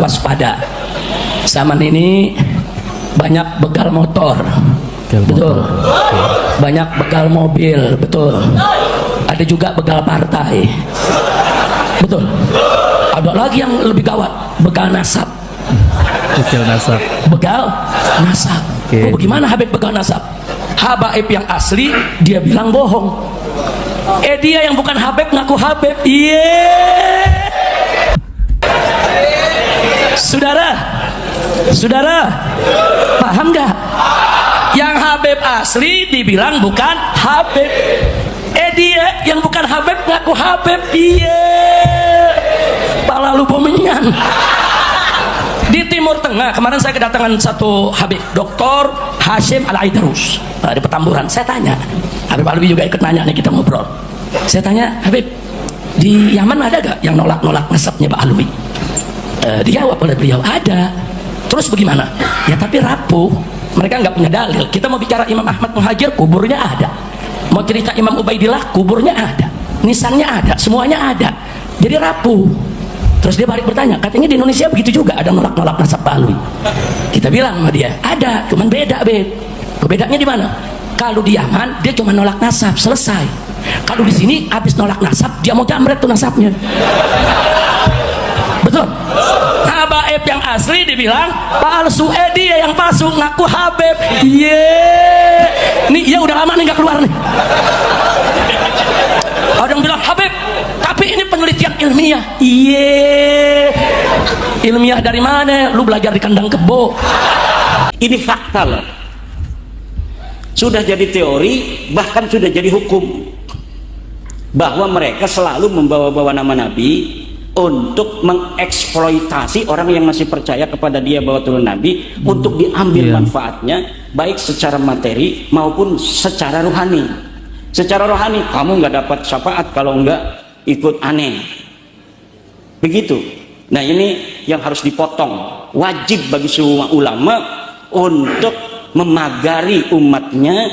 waspada. Zaman ini banyak begal motor, betul. Banyak begal mobil, betul. Ada juga begal partai, betul. Ada lagi yang lebih gawat, begal nasab. Begal nasab. Begal nasab. Oh, bagaimana Habib begal nasab? Habaib yang asli dia bilang bohong. Dia yang bukan Habib ngaku Habib. Saudara, paham nggak? Yang Habib asli dibilang bukan Habib. Dia yang bukan Habib ngaku Habib. Pala lu pemenyan. Di Timur Tengah kemarin saya kedatangan satu Habib, Dr. Hashim Al-Aidarus di Petamburan. Saya tanya, Habib Alwi juga ikut nanya nih, kita ngobrol. Saya tanya, Habib, di Yaman ada gak yang nolak-nolak nasabnya Pak Alwi? Dijawab oleh beliau, ada. Terus bagaimana? Ya tapi rapuh, mereka nggak punya dalil. Kita mau bicara Imam Ahmad Muhajir, kuburnya ada. Mau cerita Imam Ubaidillah, kuburnya ada. Nisannya ada, semuanya ada. Jadi rapuh. Terus dia balik bertanya, katanya di Indonesia begitu juga, ada nolak-nolak nasab Pak Alwi. Kita bilang sama dia, ada, cuman beda, Beb. Bedanya di mana? Kalau di Yaman dia cuma nolak nasab, selesai. Kalau di sini habis nolak nasab, dia mau jamret tuh nasabnya. Betul. Habaib yang asli dibilang palsu, dia yang palsu ngaku Habib. Nih, ya udah lama nih nggak keluar nih. Ada yang bilang Habib, tapi ini penelitian ilmiah. Ilmiah dari mana? Lu belajar di kandang kebo. Ini fakta loh. Sudah jadi teori, bahkan sudah jadi hukum, bahwa mereka selalu membawa-bawa nama Nabi untuk mengeksploitasi orang yang masih percaya kepada dia bahwa turun Nabi, untuk diambil manfaatnya baik secara materi maupun secara rohani. Secara rohani kamu nggak dapat syafaat kalau nggak ikut aneh, begitu. Nah ini yang harus dipotong. Wajib bagi semua ulama untuk memagari umatnya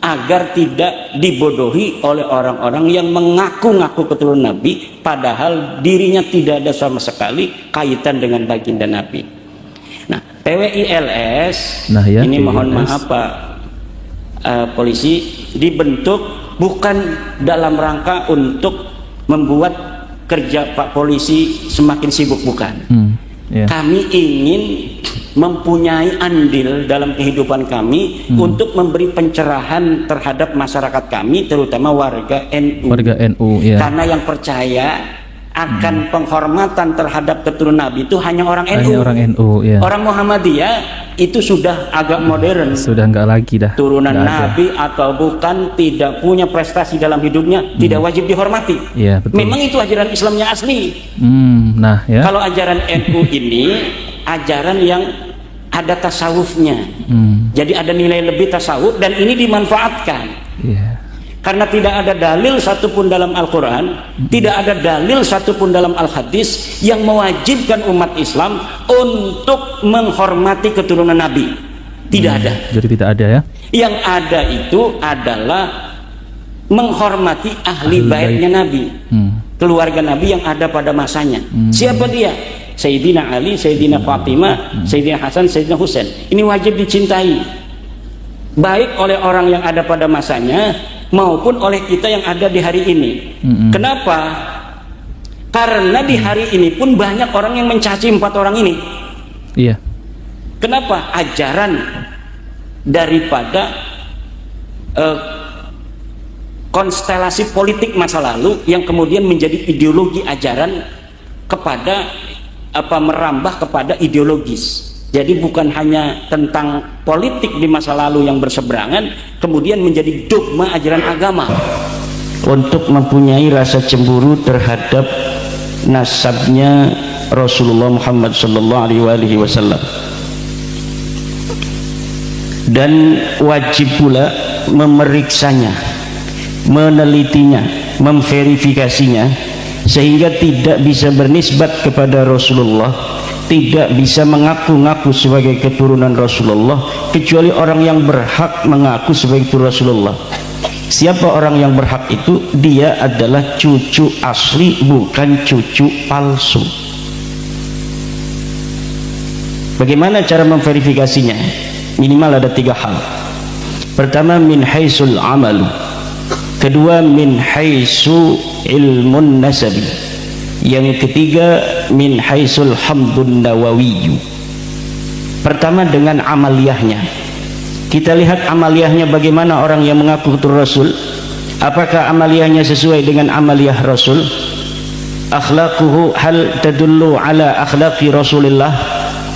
agar tidak dibodohi oleh orang-orang yang mengaku-ngaku keturunan Nabi padahal dirinya tidak ada sama sekali kaitan dengan baginda Nabi. Nah, PWILS ini mohon maaf Pak polisi, dibentuk bukan dalam rangka untuk membuat kerja Pak polisi semakin sibuk, bukan. Kami ingin mempunyai andil dalam kehidupan kami untuk memberi pencerahan terhadap masyarakat kami, terutama warga NU. Karena yang percaya akan penghormatan terhadap keturunan Nabi itu hanya orang NU. Orang Muhammadiyah itu sudah agak modern, sudah enggak lagi dah. Turunan Nabi atau bukan, tidak punya prestasi dalam hidupnya, tidak wajib dihormati. Memang itu ajaran Islam yang asli. Kalau ajaran NU ini ajaran yang ada tasawufnya, jadi ada nilai lebih tasawuf, dan ini dimanfaatkan. Karena tidak ada dalil satupun dalam Al-Quran, tidak ada dalil satupun dalam Al-Hadis yang mewajibkan umat Islam untuk menghormati keturunan Nabi. Tidak ada. Jadi tidak ada ya? Yang ada itu adalah menghormati ahli baitnya Nabi, keluarga Nabi yang ada pada masanya. Siapa dia? Sayyidina Ali, Sayyidina Fatimah, Sayyidina Hasan, Sayyidina Husain. Ini wajib dicintai, baik oleh orang yang ada pada masanya maupun oleh kita yang ada di hari ini. Kenapa? Karena di hari ini pun banyak orang yang mencaci 4 orang ini. Kenapa? Ajaran daripada konstelasi politik masa lalu yang kemudian menjadi ideologi ajaran kepada merambah kepada ideologis. Jadi bukan hanya tentang politik di masa lalu yang berseberangan, kemudian menjadi dogma ajaran agama. Untuk mempunyai rasa cemburu terhadap nasabnya Rasulullah Muhammad SAW, dan wajib pula memeriksanya, menelitinya, memverifikasinya, sehingga tidak bisa bernisbat kepada Rasulullah, tidak bisa mengaku-ngaku sebagai keturunan Rasulullah kecuali orang yang berhak mengaku sebagai keturunan Rasulullah. Siapa orang yang berhak itu? Dia adalah cucu asli, bukan cucu palsu. Bagaimana cara memverifikasinya? Minimal ada 3 hal. Pertama, min haisul amalu. Kedua, min haisu ilmun nasabi. Yang ketiga, min haisul hamdun nawawiyu. Pertama dengan amaliyahnya. Kita lihat amaliyahnya bagaimana orang yang mengaku betul Rasul. Apakah amaliyahnya sesuai dengan amaliyah Rasul? Akhlaquhu hal tadullu ala akhlaqi Rasulillah.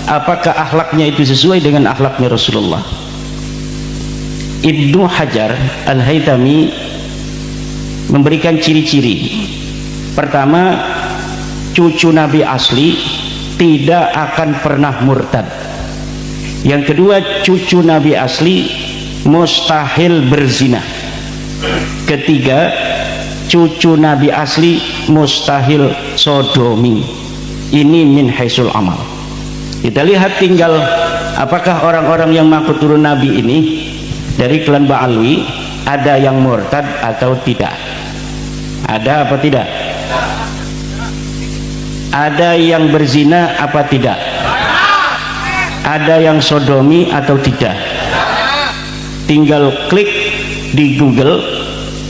Apakah akhlaknya itu sesuai dengan akhlaknya Rasulullah? Ibnu Hajar Al-Haytami memberikan ciri-ciri. Pertama, cucu Nabi asli tidak akan pernah murtad. Yang kedua, cucu Nabi asli mustahil berzina. Ketiga, cucu Nabi asli mustahil sodomi. Ini min haisul amal. Kita lihat tinggal apakah orang-orang yang mengaku turun Nabi ini dari klan Ba'alwi ada yang murtad atau tidak. Ada apa tidak? Ada yang berzina apa tidak? Ada yang sodomi atau tidak? Tinggal klik di Google,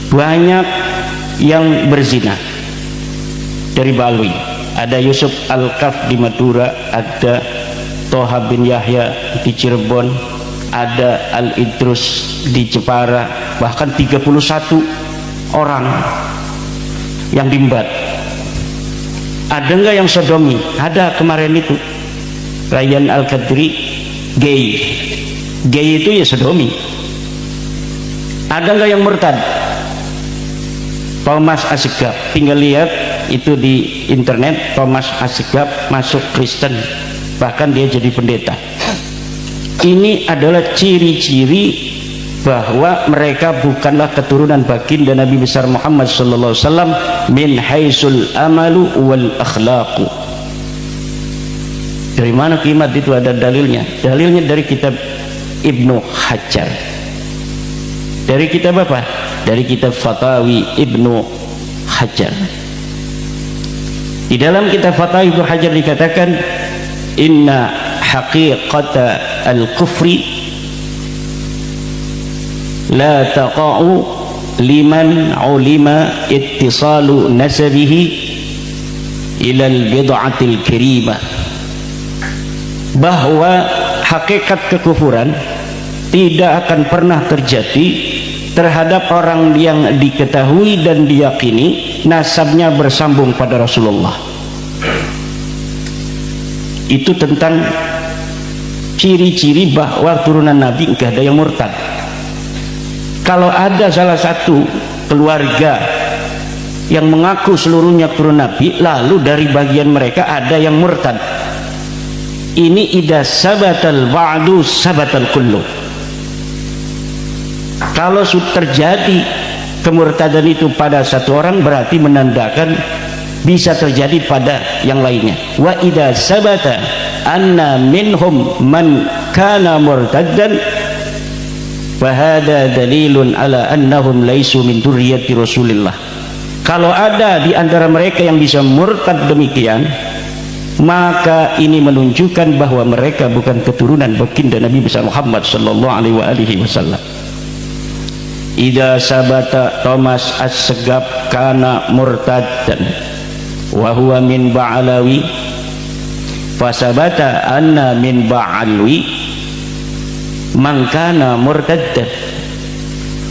banyak yang berzina dari Ba'alwi. Ada Yusuf Al-Kaf di Madura, ada Toha bin Yahya di Cirebon, ada Al-Idrus di Jepara, bahkan 31 orang yang dimbat. Ada nggak yang sodomi? Ada kemarin itu Ryan Al-Qadri, gay itu ya sodomi. Ada nggak yang murtad? Thomas Asegaf, tinggal lihat itu di internet. Thomas Asegaf masuk Kristen, bahkan dia jadi pendeta. Ini adalah ciri-ciri bahwa mereka bukanlah keturunan baginda Nabi besar Muhammad sallallahu alaihi wasallam min haisul amalu wal akhlaqu. Dari mana kimat itu? Ada dalilnya. Dalilnya dari kitab Ibnu Hajar. Dari kitab apa? Dari kitab Fatawi Ibnu Hajar. Di dalam kitab Fatawi Ibnu Hajar dikatakan, inna haqiqata al-kufri la taqa'u liman ulima ittisalu nasabihi ila al-bid'atil karimah. Bahwa hakikat kekufuran tidak akan pernah terjadi terhadap orang yang diketahui dan diyakini nasabnya bersambung pada Rasulullah. Itu tentang ciri-ciri bahwa turunan Nabi enggak ada yang murtad. Kalau ada salah satu keluarga yang mengaku seluruhnya turun Nabi, lalu dari bagian mereka ada yang murtad, ini idza sabatal ba'du sabatal kullu. Kalau terjadi kemurtadan itu pada satu orang, berarti menandakan bisa terjadi pada yang lainnya. Wa idza sabata anna minhum man kana murtaddan fa hada dalilun ala annahum laisu min dzurriyyati Rasulillah. Kalau ada di antara mereka yang bisa murtad demikian, maka ini menunjukkan bahwa mereka bukan keturunan baginda Nabi besar Muhammad sallallahu alaihi wasallam. Idza sabata Thomas As-Segaf kana murtaddan wa huwa min Ba'alawi fasabata anna min Ba'alwi man kana murtaddan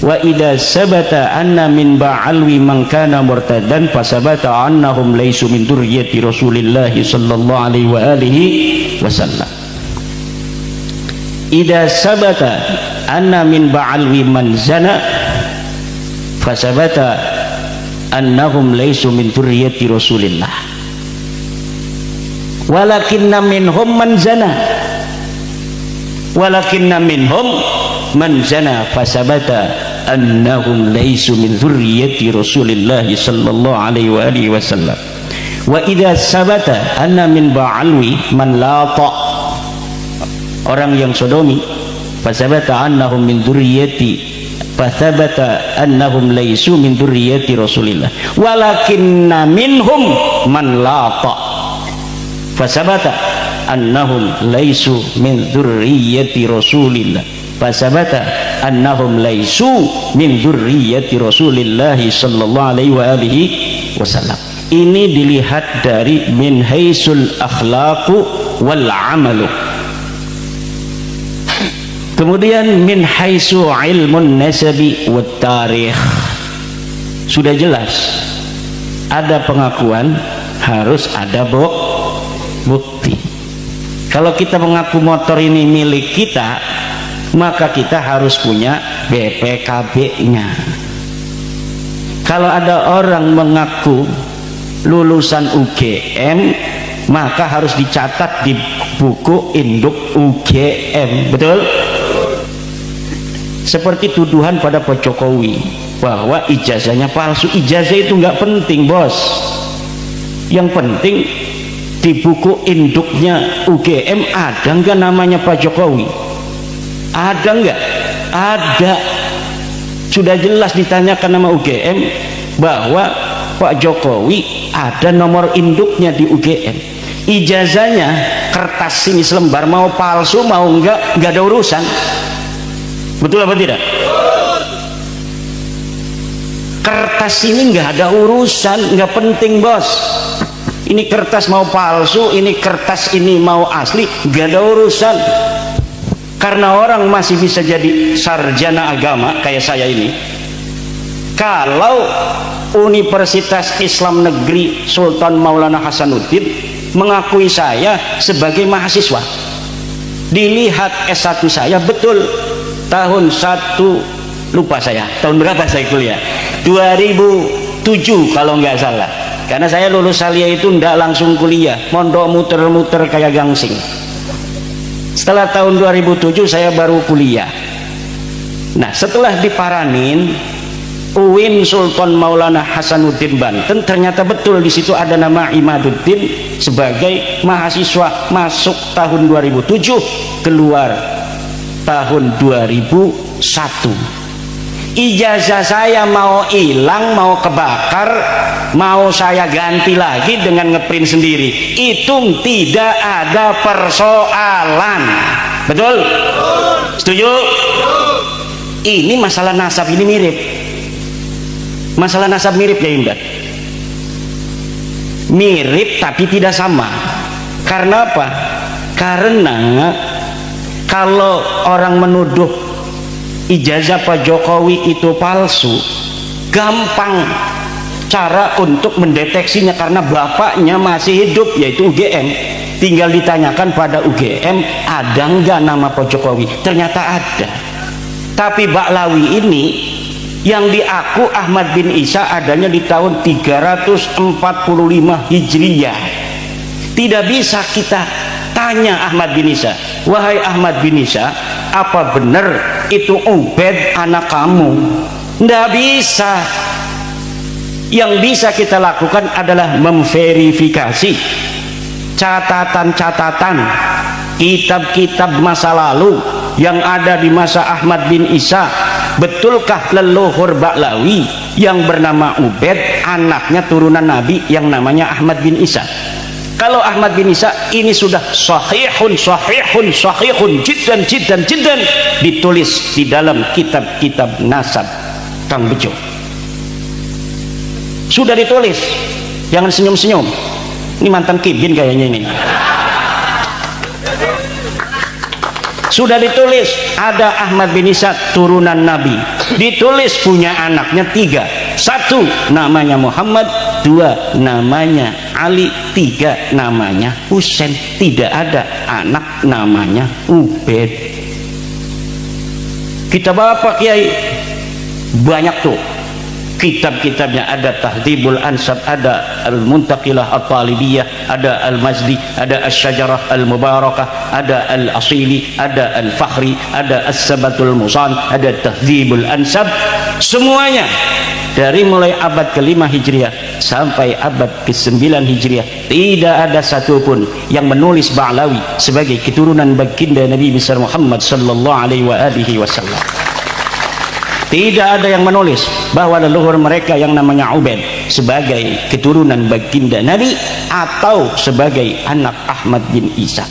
wa idza sabata anna min Ba'alwi man kana murtaddan fasabata annahum laisu min dzurriyyati Rasulillah sallallahu alaihi wasallam. Idza sabata anna min Ba'alwi man zana fasabata annahum laisu min dzurriyyati Rasulillah. Walakinna minhum man zana, walakinna minhum man zana fasabata annahum laisu min dzurriyyati Rasulillah sallallahu alaihi wasallam. Wa idza sabata anna min Ba'alwi man lata, orang yang sodomi, fasabata annahum min dzurriyyati fasabata annahum laisu min dzurriyyati Rasulillah. Walakinna minhum man lata fasabata annahum laisu min dzurriyyati Rasulillah, fasabata annahum laisu min dzurriyyati Rasulillah sallallahu alaihi wa alihi wasallam. Ini dilihat dari min haisul akhlaqu wal amalu. Kemudian min haisu ilmun nasabi wat tarikh, sudah jelas ada pengakuan, harus ada bukti. Kalau kita mengaku motor ini milik kita, maka kita harus punya BPKB-nya. Kalau ada orang mengaku lulusan UGM, maka harus dicatat di buku induk UGM. Betul? Seperti tuduhan pada Pak Jokowi bahwa ijazahnya palsu. Ijazah itu nggak penting, bos. Yang penting di buku induknya UGM ada nggak namanya Pak Jokowi? Ada nggak? Ada. Sudah jelas ditanyakan nama UGM bahwa Pak Jokowi ada nomor induknya di UGM. Ijazahnya kertas ini selembar, mau palsu mau nggak ada urusan. Betul apa tidak? Kertas ini nggak ada urusan, nggak penting, bos. Ini kertas mau palsu, ini kertas ini mau asli, nggak ada urusan. Karena orang masih bisa jadi sarjana agama kayak saya ini. Kalau Universitas Islam Negeri Sultan Maulana Hasanuddin mengakui saya sebagai mahasiswa, dilihat S1 saya, betul tahun 1, lupa saya tahun berapa saya kuliah, 2007 kalau nggak salah. Karena saya lulus Salia itu ndak langsung kuliah, mondok muter-muter kayak gangsing. Setelah tahun 2007 saya baru kuliah. Nah, setelah diparanin UIN Sultan Maulana Hasanuddin Banten, ternyata betul di situ ada nama Imaduddin sebagai mahasiswa, masuk tahun 2007, keluar tahun 2001. Ijazah saya mau hilang, mau kebakar, mau saya ganti lagi dengan ngeprint sendiri, itu tidak ada persoalan. Betul? Setuju? Ini masalah nasab ini mirip. Masalah nasab mirip ya Imdan. Mirip tapi tidak sama. Karena apa? Karena kalau orang menuduh ijazah Pak Jokowi itu palsu, gampang cara untuk mendeteksinya karena bapaknya masih hidup, yaitu UGM. Tinggal ditanyakan pada UGM, ada nggak nama Pak Jokowi? Ternyata ada. Tapi Baklawi ini yang diaku Ahmad bin Isa adanya di tahun 345 Hijriyah. Tidak bisa kita tanya Ahmad bin Isa, wahai Ahmad bin Isa, apa benar itu Ubed anak kamu? Nggak bisa. Yang bisa kita lakukan adalah memverifikasi catatan-catatan kitab-kitab masa lalu yang ada di masa Ahmad bin Isa. Betulkah leluhur Baklawi yang bernama Ubed anaknya turunan Nabi yang namanya Ahmad bin Isa? Kalau Ahmad bin Isa ini sudah sahihun jiddan ditulis di dalam kitab-kitab nasab Kang Bejo. Sudah ditulis. Jangan senyum-senyum. Ini mantan kibin kayaknya ini. Sudah ditulis ada Ahmad bin Isa turunan Nabi. Ditulis punya anaknya 3. 1 namanya Muhammad, 2 namanya Ali, 3 namanya Husain. Tidak ada anak namanya Ubed. Kita bapak Kiai banyak tuh kitab-kitabnya, ada Tahdhibul Ansab, ada Al-Muntaqilah At-Talibiyah, ada Al-Mazdi, ada Asy-Syajarah Al-Mubarakah, ada Al-Asili, ada Al-Fakhri, ada As-Sabatul Musan, ada Tahdhibul Ansab. Semuanya dari mulai abad ke-5 Hijriah sampai abad ke-9 Hijriah tidak ada satupun yang menulis Ba'lawi sebagai keturunan baginda Nabi besar Muhammad sallallahu alaihi wasallam. Tidak ada yang menulis bahwa leluhur mereka yang namanya Ubed sebagai keturunan baginda Nabi atau sebagai anak Ahmad bin Isa.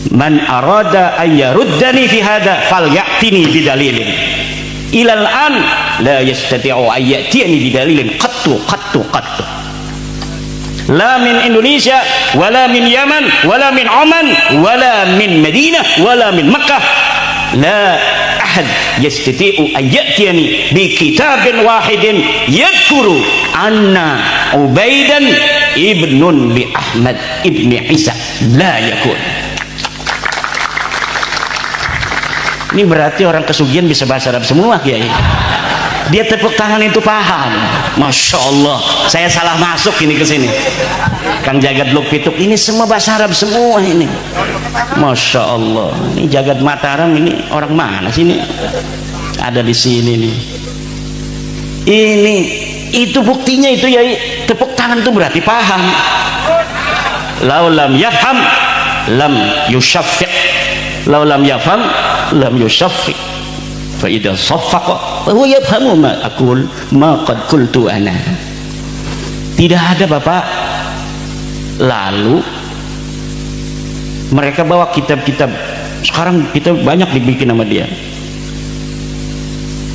Man arada an yaruddani fi hada falyatini bidalilin. Ilal an la yastati'u an ya'tiyani bidalilin qattu. La min Indonesia, wala min Yaman, wala min Oman, wala min Madinah, wala min Makkah. La ahad yastati'u an ya'tiyani bi kitabin wahidin yadhkuru anna Ubaidan ibnun li Ahmad ibni Isa. La yakun. Ini berarti orang kesugihan bisa bahasa Arab semua, Kiai. Dia tepuk tangan itu paham. Masya Allah, saya salah masuk ini ke sini. Kang Jagat Luk Pituk, ini semua bahasa Arab semua ini. Masya Allah, ini Jagat Mataram ini orang mana sih ini? Ada di sini nih. Ini itu buktinya itu ya, tepuk tangan itu berarti paham. Laulam yafham lam yushaffiq. Laulam yafham lam yushaffiq. Fa idza saffaqa fa huwa yafhamu ma aqul ma qad qultu ana. Tidak ada Bapak. Lalu mereka bawa kitab-kitab, sekarang kita banyak dibikin sama dia.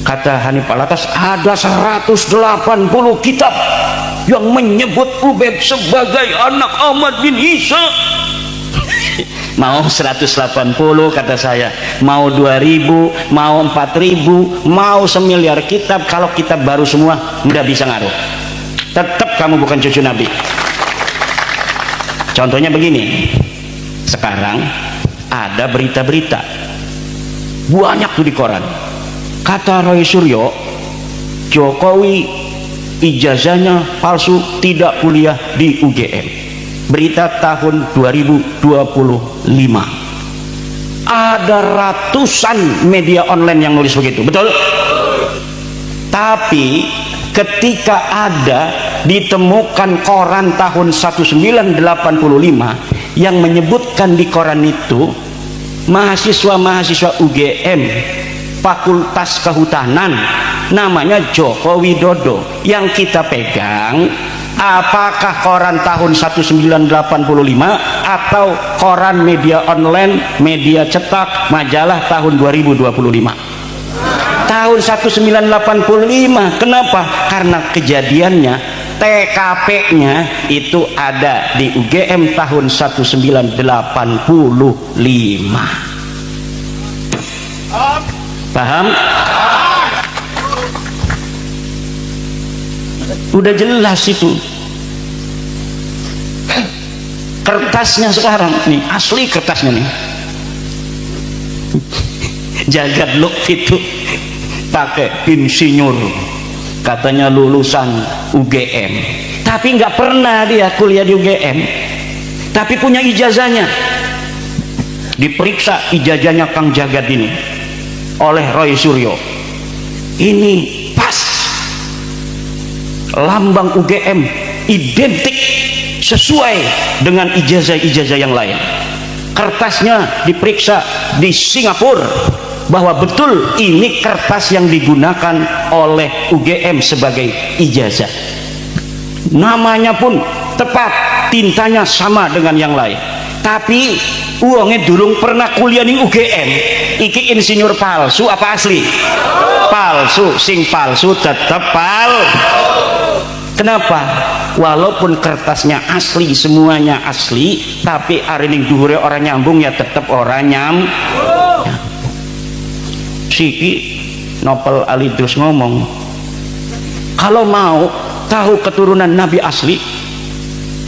Kata Hanif Alatas ada 180 kitab yang menyebut Ubaid sebagai anak Ahmad bin Isa. Mau 180 kata saya, mau 2000, mau 4000, mau semiliar kitab, kalau kitab baru semua udah bisa ngaruh. Tetap kamu bukan cucu Nabi. Contohnya begini, sekarang ada berita-berita banyak tuh di koran. Kata Roy Suryo, Jokowi ijazahnya palsu, tidak kuliah di UGM. Berita tahun 2025. Ada ratusan media online yang nulis begitu, betul? Tapi ketika ada ditemukan koran tahun 1985 yang menyebutkan di koran itu mahasiswa-mahasiswa UGM Fakultas Kehutanan namanya Joko Widodo, yang kita pegang apakah koran tahun 1985 atau koran media online, media cetak, majalah tahun 2025? Tahun 1985. Kenapa? Karena kejadiannya TKP-nya itu ada di UGM tahun 1985. Paham? Udah jelas itu. Kertasnya sekarang nih, asli kertasnya nih. Jagat Luk itu pakai insinyur, katanya lulusan UGM, tapi nggak pernah dia kuliah di UGM, tapi punya ijazahnya. Diperiksa ijazahnya Kang Jagat ini oleh Roy Suryo, ini pas, lambang UGM identik sesuai dengan ijazah-ijazah yang lain. Kertasnya diperiksa di Singapura bahwa betul ini kertas yang digunakan oleh UGM sebagai ijazah. Namanya pun tepat, tintanya sama dengan yang lain. Tapi uangnya durung pernah kuliah di UGM. Iki insinyur palsu apa asli? Palsu. Sing palsu tetap Kenapa? Walaupun kertasnya asli, semuanya asli, tapi hari ini duhure orang nyambung ya tetap orang Siki Nopel Alidrus ngomong, kalau mau tahu keturunan Nabi asli,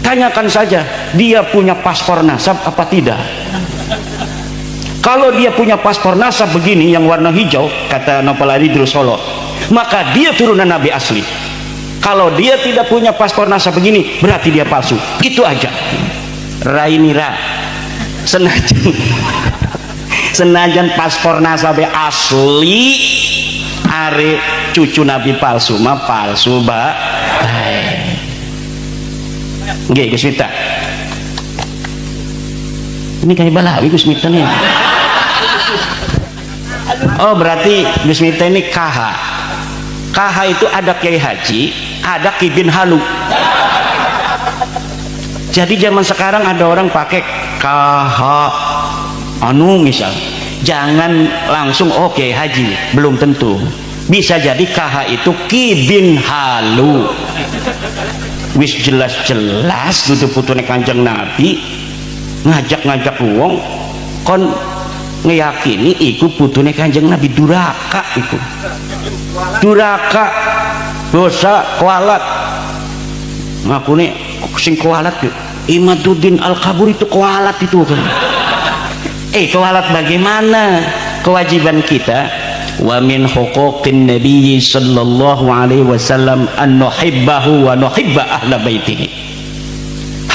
tanyakan saja dia punya paspor nasab apa tidak. Kalau dia punya paspor nasab begini yang warna hijau, kata Nopel Alidrus Solo, maka dia turunan Nabi asli. Kalau dia tidak punya paspor nasab begini, berarti dia palsu. Itu aja. Rainira senajan paspor nasab asli, are cucu Nabi palsu mah palsu nggih Gus Miftah. Ini kayak Balawi Gus Miftah nih. Oh berarti Gus Miftah ini KH KH itu ada Kiai Haji, ada Ki bin Halu. Jadi zaman sekarang ada orang pakai KH anu misal, jangan langsung oke Haji, belum tentu. Bisa jadi KH itu Ki bin Halu. Wis jelas-jelas gitu putune Kanjeng Nabi ngajak-ngajak wong kon ngeyakini iku putune Kanjeng Nabi, duraka iku. Duraka, dosa, kualat. Ngakune sing kualat yuk. Imaduddin Al-Kabur itu kualat itu kan. Kualat bagaimana? Kewajiban kita, wa min huquqin nabiyyi sallallahu alaihi wasallam an nuhibbahu wa nuhibba ahla baitihi.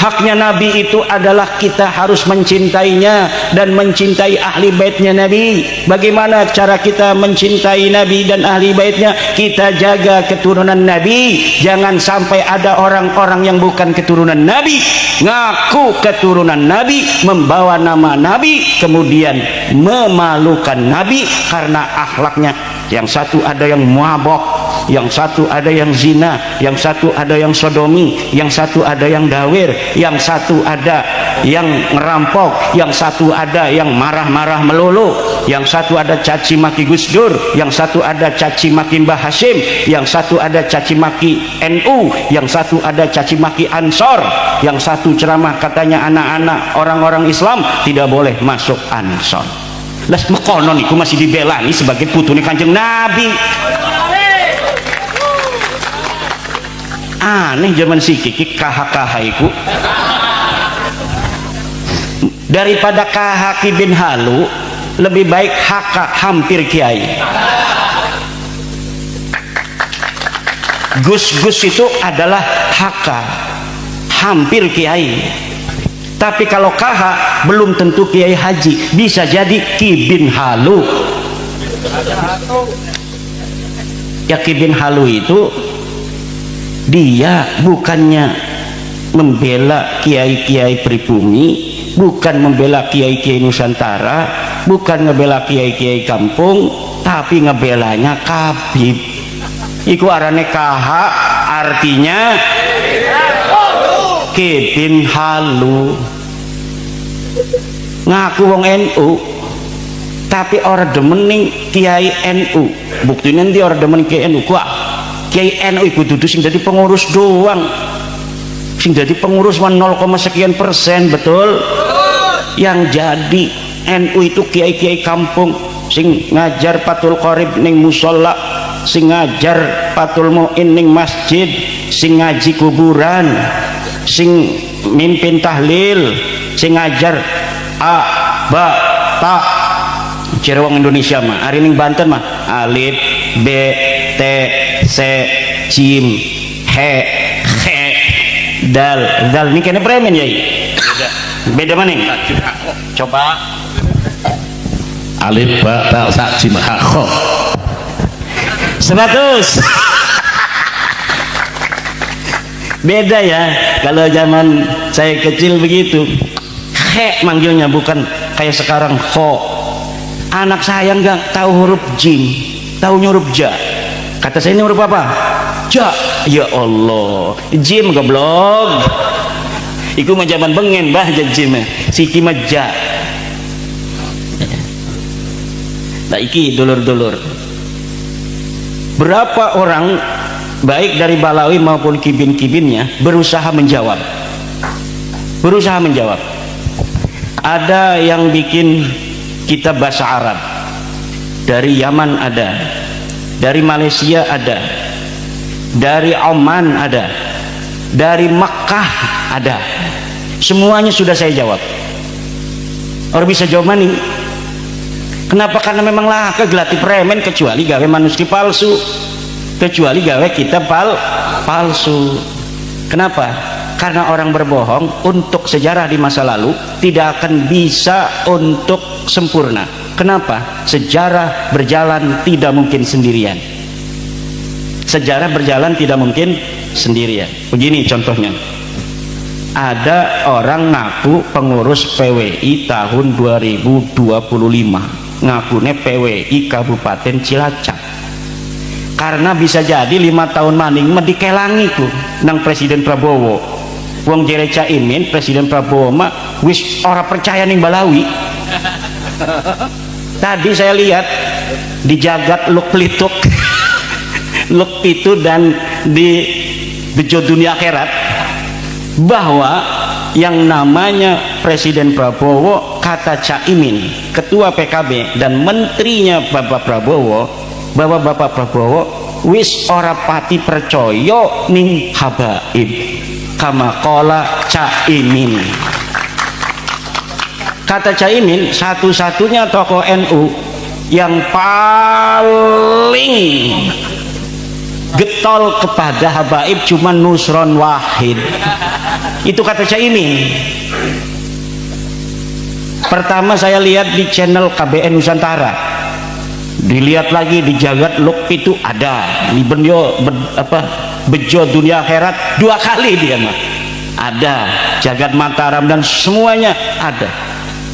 Haknya Nabi itu adalah kita harus mencintainya dan mencintai ahli baitnya Nabi. Bagaimana cara kita mencintai Nabi dan ahli baitnya? Kita jaga keturunan Nabi. Jangan sampai ada orang-orang yang bukan keturunan Nabi ngaku keturunan Nabi, membawa nama Nabi, kemudian memalukan Nabi karena akhlaknya. Yang satu ada yang mabok, yang satu ada yang zina, yang satu ada yang sodomi, yang satu ada yang dawir, yang satu ada yang ngerampok, yang satu ada yang marah-marah melulu, yang satu ada caci maki Gus Dur, yang satu ada caci maki Mbah Hashim, yang satu ada caci maki NU, yang satu ada caci maki Ansor, yang satu ceramah katanya anak-anak orang-orang Islam tidak boleh masuk Ansor. Las mekono niku masih dibelani sebagai putune Kanjeng Nabi. Aneh zaman sikiki KH-KH iku. Daripada KH Ki bin Halu, lebih baik HK hampir kiai. Gus-gus itu adalah HK hampir kiai. Tapi kalau KH belum tentu Kiai Haji, bisa jadi Ki bin Halu. Ya Ki bin Halu itu dia bukannya membela kiai-kiai pribumi, bukan membela kiai-kiai Nusantara, bukan ngebela kiai-kiai kampung, tapi ngebelanya Kabib. Iku arane KH, artinya Ki bin Halu. Ngaku wong NU tapi orang demening kiai NU. Buktinya nanti orang demen kiai NU. Wah, kiai NU itu dudu sing jadi pengurus doang, sing jadi pengurus 0, sekian persen. Betul. Yang jadi NU itu kiai-kiai kampung sing ngajar patul qorib ning musola, sing ngajar patul muin ning masjid, sing ngaji kuburan, sing mimpin tahlil, sing ngajar a ba ta. Cerewong Indonesia mah ari ning Banten mah alif b t c jim he dal ini kena premen ya. Beda mana nih? Coba alif ba ta sa jim ha kho 100. Beda ya. Kalau zaman saya kecil begitu, he manggilnya, bukan kayak sekarang kho. Anak saya nggak tahu huruf jim, tahu huruf ja. Kata saya, ini huruf apa? Ja. Ya Allah, jim goblok. Iku mah zaman bengen bah jim siki mah ja. Nah iki dulur-dulur, berapa orang baik dari Balawi maupun kibin-kibinnya berusaha menjawab. Ada yang bikin kitab bahasa Arab, dari Yaman ada, dari Malaysia ada, dari Oman ada, dari Makkah ada. Semuanya sudah saya jawab. Orang bisa jawab mana? Kenapa? Karena memang lah kegelati premen, kecuali gawe manuskrip palsu, kecuali gawe kitab palsu. Kenapa? Karena orang berbohong untuk sejarah di masa lalu tidak akan bisa untuk sempurna. Kenapa? Sejarah berjalan tidak mungkin sendirian. Sejarah berjalan tidak mungkin sendirian. Begini contohnya, ada orang ngaku pengurus PWI tahun 2025, ngakune PWI Kabupaten Cilacap. karena bisa jadi 5 tahun maning medikelangi ku nang Presiden Prabowo. Wong jere Caimin Presiden Prabowo mah wis ora percaya ning Balawi. Tadi saya lihat di jagat Luk Plituk Luk Pitu dan di Bejo Dunia Akhirat bahwa yang namanya Presiden Prabowo, kata Caimin ketua PKB dan menterinya Bapak Prabowo, bahwa Bapak Prabowo wis ora pati percaya ning habaib kama qala Caimin. Kata Caimin, satu-satunya tokoh NU yang paling getol kepada habaib cuma Nusron Wahid. Itu kata Caimin. Pertama saya lihat di channel KBN Nusantara, dilihat lagi di jagat Luk itu ada di Bejo Dunia Akhirat 2 kali dia mah ada, jagat Mataram dan semuanya ada.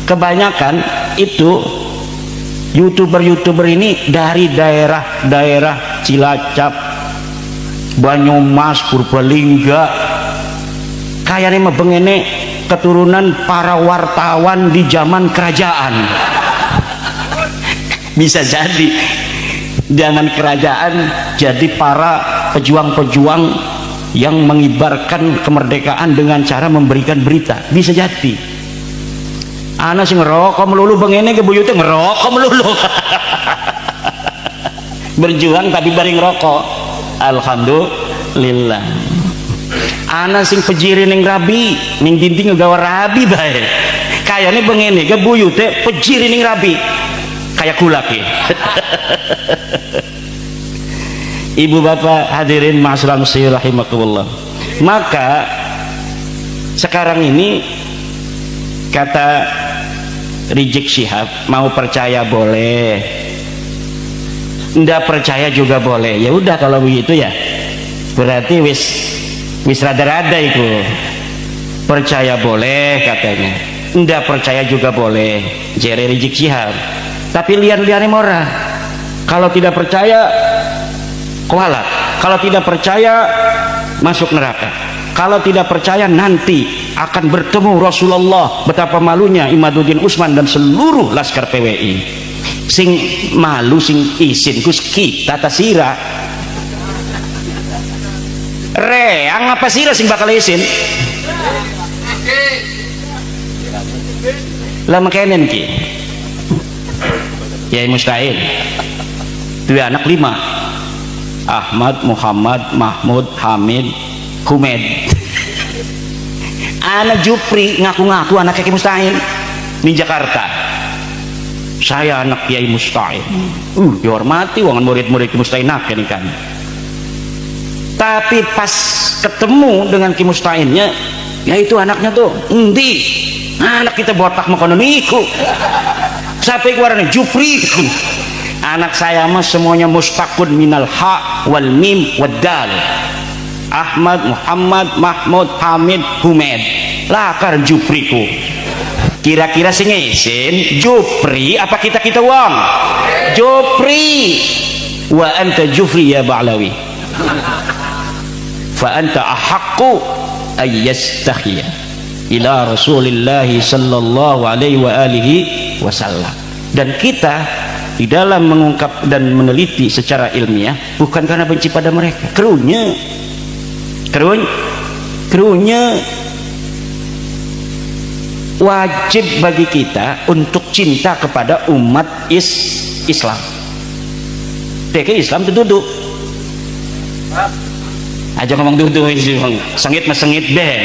Kebanyakan itu youtuber ini dari daerah Cilacap, Banyumas, Purbalingga, kayaknya mah bengene keturunan para wartawan di zaman kerajaan. Bisa jadi zaman kerajaan, jadi para pejuang-pejuang yang mengibarkan kemerdekaan dengan cara memberikan berita. Bisa jadi anak sing ngerokok melulu bengene gebuyute ngerokok melulu. Berjuang tapi bareng rokok. Alhamdulillah. Anak sing pejiri ning rabi, ning dinding ngegawa rabi bae. Kayane bengene gebuyute pejiri ning rabi. Kayak kulak ya. Ibu bapak hadirin ma'asyiral muslimin rahimakumullah. Maka sekarang ini kata Rizik Syihab, mau percaya boleh, ndak percaya juga boleh. Ya udah kalau begitu ya berarti wis rada-rada itu. Percaya boleh katanya, ndak percaya juga boleh, jere Rizik Syihab. Tapi lian-liane mora, kalau tidak percaya kualat, kalau tidak percaya masuk neraka, kalau tidak percaya nanti akan bertemu Rasulullah. Betapa malunya Imaduddin Usman dan seluruh laskar PWI. Sing malu sing isin kus kita tasira reang apa sira sing bakal isin lah makanya ki Kiai Mustahil dua anak 5, Ahmad, Muhammad, Mahmud, Hamid, Humed. Anak Jupri ngaku-ngaku anak Kiai Mustahil di Jakarta. Saya anak Kiai Mustahil. Dihormati wangan murid-murid Kiai Mustahil nak ini kan. Tapi pas ketemu dengan Kiai Mustahilnya, ya itu anaknya tuh endi? Anak kita botak makonon iku. Sampai keluarnya Jupri. Anak saya mah semuanya mustaqun minal ha wal mim wad dal. Ahmad, Muhammad, Mahmud, Hamid, Humed. Lakar Jupriku. Kira-kira sing isin Jupri apa kita wong? Jupri. Wa anta Jufri ya Ba'lawi. Fa anta ahaqqu ay yastahiya ila Rasulillah sallallahu alaihi wa alihi wasallam. Dan kita di dalam mengungkap dan meneliti secara ilmiah bukan karena benci pada mereka, kerunya wajib bagi kita untuk cinta kepada umat Islam. Dek Islam itu duduk aja ngomong duduk sengit deh.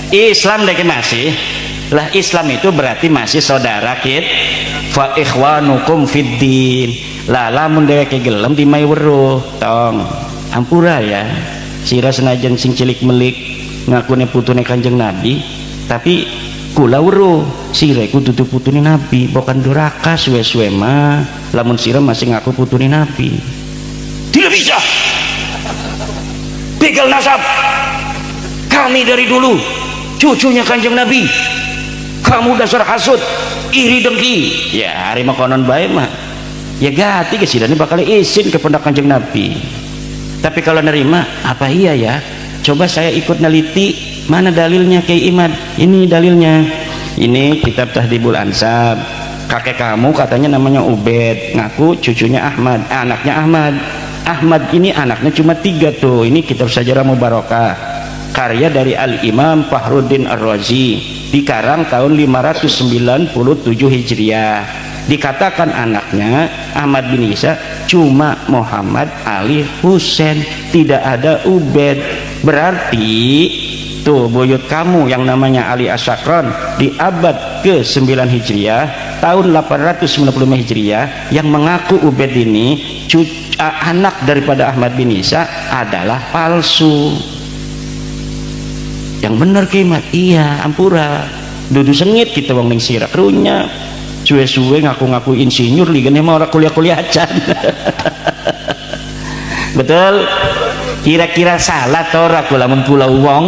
Islam dek masih lah, Islam itu berarti masih saudara kita. Fa ikhwanukum fiddin. Lah lamun dewek gelem dimai weruh tong ampura ya. Sira senajan sing cilik melik ngakune putune Kanjeng Nabi, tapi kula weruh sira iku dudu putune Nabi, bukan duraka suwe-suwe mah lamun sira masih ngaku putune Nabi. Tidak bisa. Begal nasab. Kami dari dulu cucunya Kanjeng Nabi. Kamu dasar hasud, iri dengki. Ya hari mah konon bae mah ya gati ke sidane bakal izin ke pundak Kanjeng Nabi. Tapi kalau nerima, apa iya ya, coba saya ikut neliti mana dalilnya Kiai Imad. Ini dalilnya, ini kitab Tahdhibul Ansab. Kakek kamu katanya namanya Ubed, ngaku cucunya Ahmad, anaknya Ahmad. Ahmad ini anaknya cuma 3 tuh. Ini kitab Sajarah Mubarakah, karya dari Al-Imam Fakhruddin Ar-Razi, dikarang tahun 597 Hijriah. Dikatakan anaknya Ahmad bin Isa cuma Muhammad Ali Husain, tidak ada Ubed. Berarti tuh buyut kamu yang namanya Ali Asyakron di abad ke-9 Hijriah, tahun 895 Hijriah, yang mengaku Ubed ini anak daripada Ahmad bin Isa adalah palsu. Yang bener kimat, iya ampura dudu sengit kita wong ning sira krunya suwe-suwe ngaku-ngaku insinyur ligane mah ora kuliah-kuliah acan. Betul? Kira-kira salah ta ora kula mun kula wong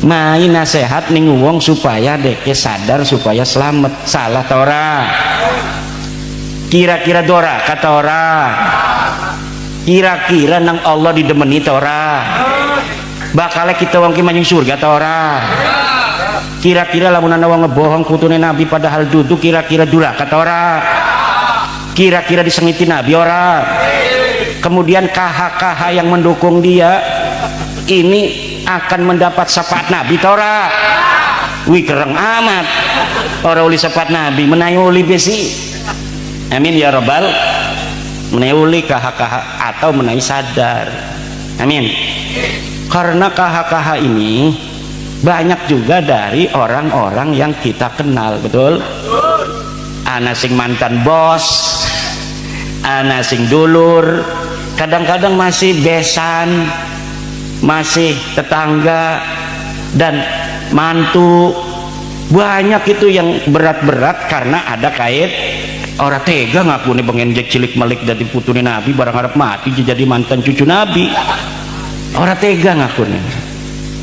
main nasihat ning wong supaya deke sadar supaya selamat, salah ta ora? Kira-kira dora kata ora? Kira-kira nang Allah didemeni ta ora? Bakal kita wong ki manjing surga ta ora? Kira-kira lamun ana wong ngebohong putune Nabi padahal dudu, kira-kira duraka ta ora? Kira-kira disengiti Nabi ora? Kemudian KH-KH yang mendukung dia ini akan mendapat syafaat Nabi ta ora? Wih kereng amat ora uli syafaat Nabi, menawi uli besi. Amin ya rabbal, menawi uli KH-KH atau menawi sadar. Amin. Karena KH-KH ini banyak juga dari orang-orang yang kita kenal, betul? Ana sing mantan bos, ana sing dulur, kadang-kadang masih besan, masih tetangga dan mantu. Banyak itu yang berat-berat karena ada kait orang tega ngaku nih pengen cilik melik dari putune Nabi barang harap mati jadi mantan cucu Nabi. Orang tega ngaku nih.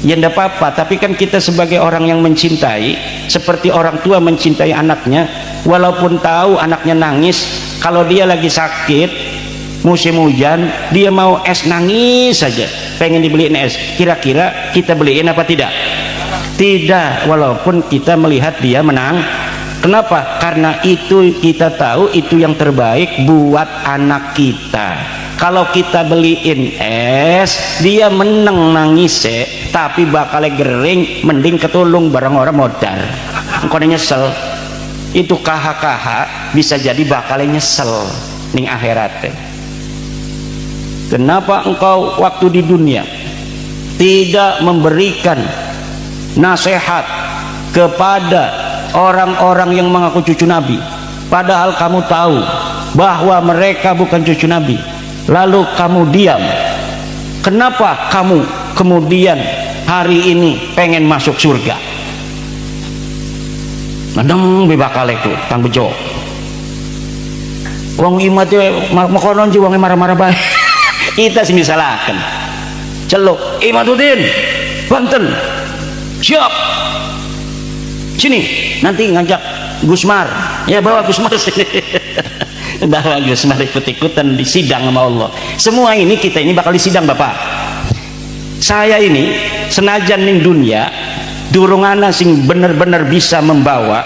Ya enggak apa-apa, tapi kan kita sebagai orang yang mencintai, seperti orang tua mencintai anaknya, walaupun tahu anaknya nangis, kalau dia lagi sakit musim hujan, dia mau es nangis saja pengen dibeliin es, kira-kira kita beliin apa tidak? Tidak, walaupun kita melihat dia menang. Kenapa? Karena itu kita tahu itu yang terbaik buat anak kita. Kalau kita beliin es, dia menang nangis tapi bakal gering, mending ketulung barang orang modal. Engkau nyesel, itu KH-KH bisa jadi bakal nyesel ning akhirat. Kenapa engkau waktu di dunia tidak memberikan nasihat kepada orang-orang yang mengaku cucu Nabi, padahal kamu tahu bahwa mereka bukan cucu Nabi, lalu kamu diam? Kenapa kamu kemudian hari ini pengen masuk surga? Nandang bebakal itu tang bejo wong imat makonon ji wong marah-marah bae. Kita sih misalkan celuk Imaduddin Banten siap sini, nanti ngajak Gusmar ya, bawa Gusmar sini. Bawa Gusmar ikut-ikutan di sidang sama Allah. Semua ini kita ini bakal disidang Bapak. Saya ini senajan ning dunia durungana sing bener-bener bisa membawa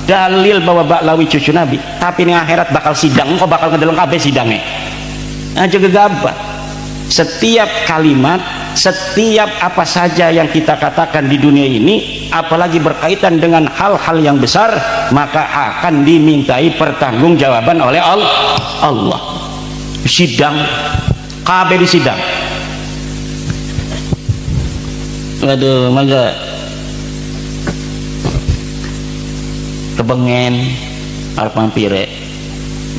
dalil bahwa baklawi cucu Nabi, tapi ning akhirat bakal sidang, kok bakal ngedeleng kabeh sidangnya aja gegabah. Setiap kalimat, setiap apa saja yang kita katakan di dunia ini, apalagi berkaitan dengan hal-hal yang besar, maka akan dimintai pertanggungjawaban oleh Allah. Sidang, kabeh di sidang. Waduh, mangga kebengen arep mampire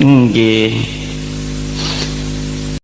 nggih.